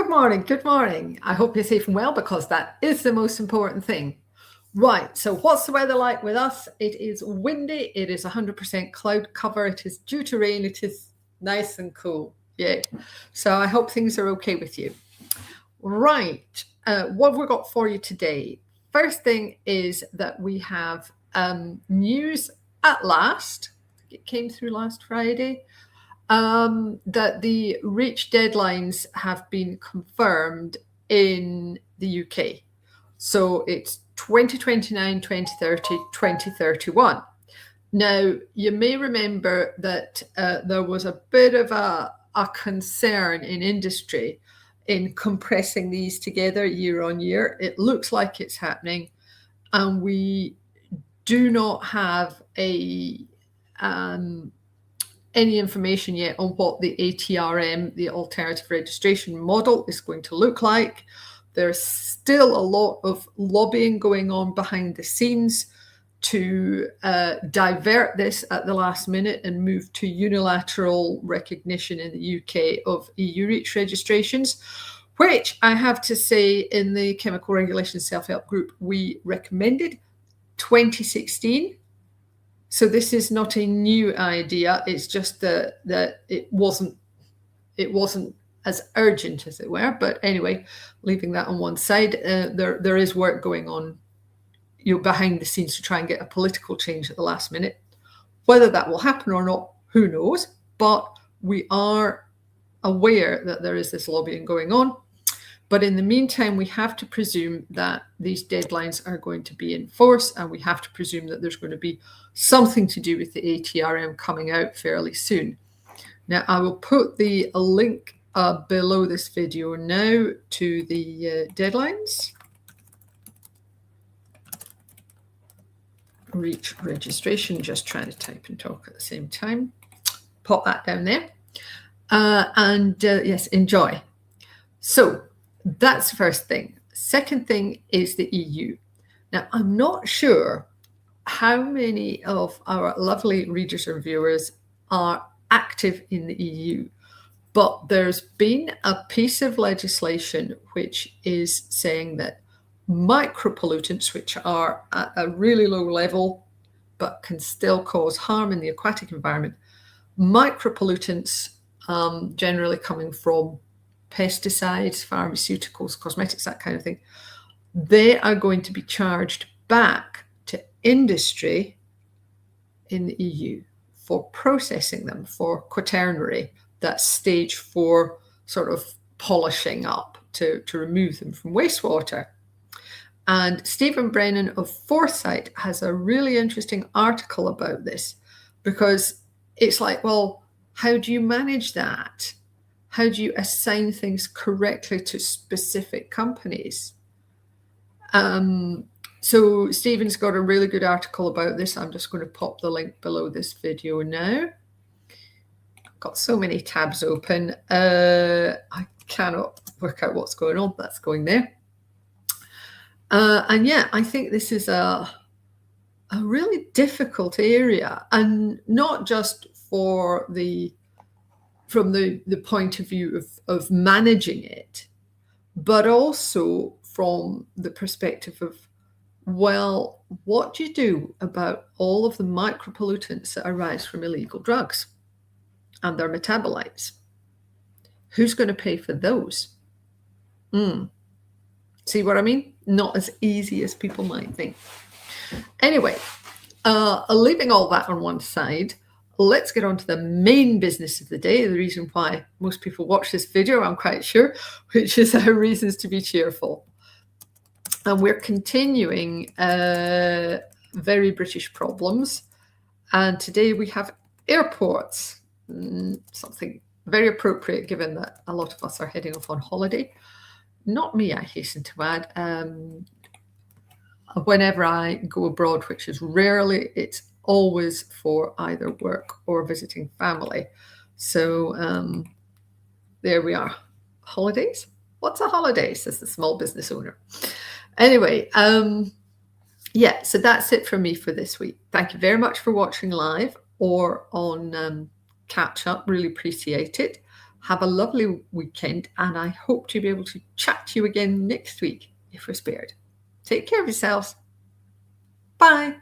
Good morning. Good morning. I hope you're safe and well because that is the most important thing. Right. So, what's the weather like with us? It is windy. It is 100% cloud cover. It is due to rain. It is nice and cool. Yeah. So, I hope things are okay with you. Right. What have we got for you today? First thing is that we have news at last. It came through last Friday. That the REACH deadlines have been confirmed in the UK. So it's 2029, 2030, 2031. Now, you may remember that there was a bit of a concern in industry in compressing these together year on year. It looks like it's happening, and we do not have any information yet on what the ATRM, the alternative registration model, is going to look like. There's still a lot of lobbying going on behind the scenes to divert this at the last minute and move to unilateral recognition in the UK of EU REACH registrations, which I have to say in the Chemical Regulation Self-Help Group, we recommended 2016. So this is not a new idea. It's just that it wasn't as urgent, as it were. But anyway, leaving that on one side, there is work going on, behind the scenes to try and get a political change at the last minute. Whether that will happen or not, who knows? But we are aware that there is this lobbying going on. But in the meantime, we have to presume that these deadlines are going to be in force, and we have to presume that there's going to be something to do with the ATRM coming out fairly soon. Now, I will put the link below this video now to the deadlines. REACH registration, just trying to type and talk at the same time. Pop that down there. Yes, enjoy. So, that's the first thing. Second thing is the EU. Now, I'm not sure how many of our lovely readers and viewers are active in the EU, but there's been a piece of legislation which is saying that micropollutants, which are at a really low level but can still cause harm in the aquatic environment, micropollutants generally coming from pesticides, pharmaceuticals, cosmetics, that kind of thing, they are going to be charged back to industry in the EU for processing them, for quaternary, that stage 4 sort of polishing up to remove them from wastewater. And Stephen Brennan of Foresight has a really interesting article about this, because it's like, well, how do you manage that? How do you assign things correctly to specific companies? So Stephen's got a really good article about this. I'm just going to pop the link below this video now. I've got so many tabs open. I cannot work out what's going on. That's going there. And yeah, I think this is a really difficult area, and not just from the point of view of managing it, but also from the perspective of, well, what do you do about all of the micropollutants that arise from illegal drugs and their metabolites? Who's going to pay for those? See what I mean? Not as easy as people might think. Anyway, leaving all that on one side, let's get on to the main business of the day, the reason why most people watch this video, I'm quite sure, which is our reasons to be cheerful. And we're continuing very British problems. And today we have airports, something very appropriate given that a lot of us are heading off on holiday. Not me, I hasten to add. Whenever I go abroad, which is rarely, it's always for either work or visiting family. So there we are. Holidays? What's a holiday, says the small business owner. Anyway, yeah, so that's it from me for this week. Thank you very much for watching live or on catch up. Really appreciate it. Have a lovely weekend, and I hope to be able to chat to you again next week if we're spared. Take care of yourselves. Bye.